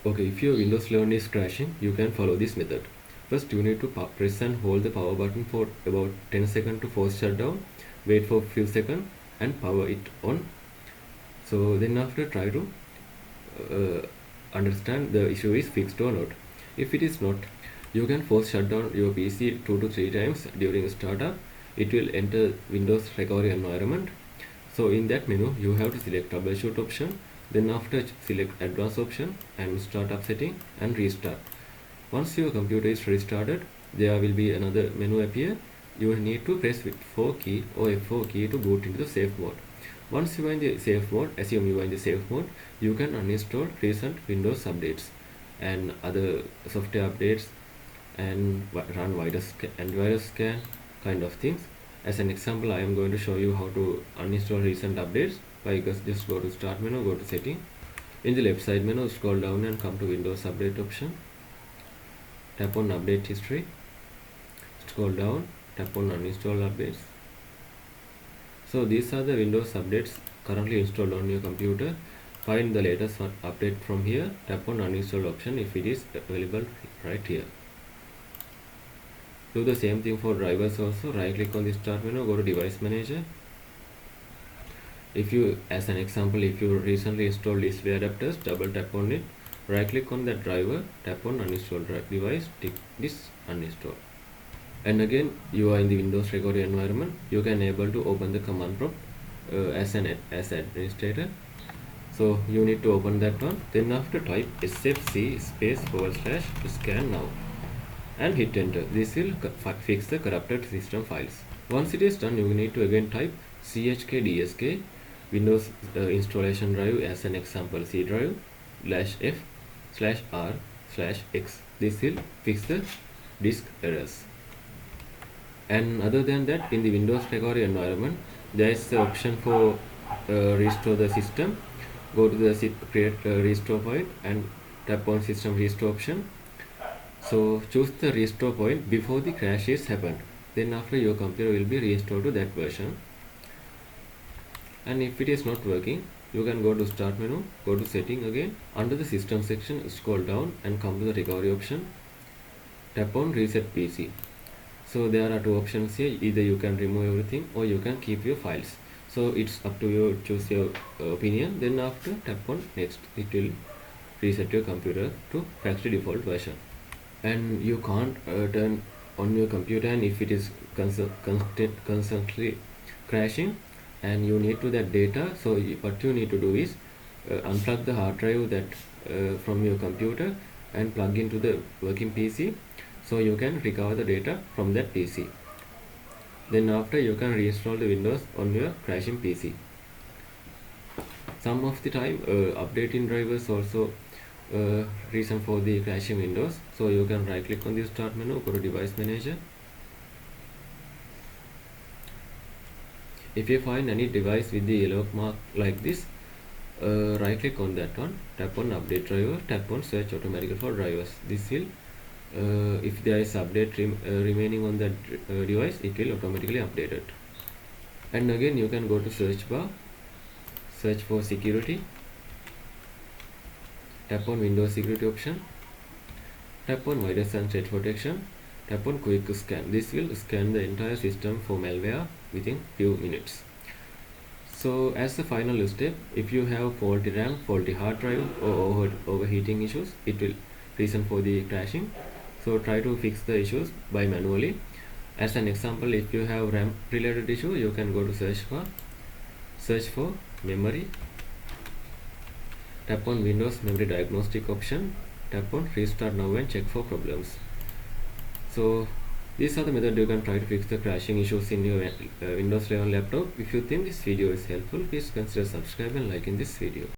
Okay, if your Windows 11 is crashing, you can follow this method. First, you need to press and hold the power button for about 10 seconds to force shutdown. Wait for a few seconds and power it on. So then after, try to understand the issue is fixed or not. If it is not, you can force shut down your PC 2 to 3 times during startup. It will enter Windows recovery environment. So in that menu, you have to select troubleshoot option. Then after, select advanced option and startup setting and restart. Once your computer is restarted, there will be another menu appear. You will need to press F4 key or F4 key to boot into the safe mode. Once you are in the safe mode, assume you are in the safe mode, you can uninstall recent Windows updates and other software updates and run antivirus scan kind of things. As an example, I am going to show you how to uninstall recent updates by just go to start menu, go to setting. In the left side menu, scroll down and come to Windows update option. Tap on update history. Scroll down, tap on uninstall updates. So these are the Windows updates currently installed on your computer. Find the latest update from here. Tap on uninstall option if it is available right here. Do the same thing for drivers also. Right click on the start menu, go to device manager. If you, as an example, if you recently installed display adapters, double tap on it, right click on that driver, tap on uninstall device, tick this uninstall. And again, you are in the Windows recovery environment. You can able to open the command prompt as administrator. So you need to open that one. Then after, type SFC /scan now and hit enter. This will fix the corrupted system files. Once it is done, you need to again type chkdsk Windows installation drive, as an example C drive /f/r/x. This will fix the disk errors. And other than that, in the Windows recovery environment, there is the option for restore the system. Go to the create restore point and tap on system restore option. So choose the restore point before the crash is happened. Then after, your computer will be restored to that version. And if it is not working, you can go to start menu, go to setting again. Under the system section, scroll down and come to the recovery option. Tap on reset PC. So there are two options here. Either you can remove everything or you can keep your files. So it's up to you, choose your opinion. Then after, tap on next. It will reset your computer to factory default version. And you can't turn on your computer, and if it is constantly crashing and you need to that data, so what you need to do is unplug the hard drive that from your computer and plug into the working PC, so you can recover the data from that PC. Then after, you can reinstall the Windows on your crashing PC. Some of the time, updating drivers also reason for the crashing Windows. So you can right click on the start menu, go to device manager. If you find any device with the yellow mark like this, right click on that one, tap on update driver, tap on search automatically for drivers. This will if there is update remaining on that device, it will automatically update it. And again, you can go to search bar, search for security, tap on Windows security option, tap on virus and threat protection, tap on quick scan. This will scan the entire system for malware within few minutes. So as a final step, if you have faulty RAM, faulty hard drive or overheating issues, it will reason for the crashing. So try to fix the issues by manually. As an example, if you have RAM related issue, you can go to search bar, search for memory, tap on Windows memory diagnostic option, tap on restart now and check for problems. So these are the methods you can try to fix the crashing issues in your Windows 11 laptop. If you think this video is helpful, please consider subscribing and liking this video.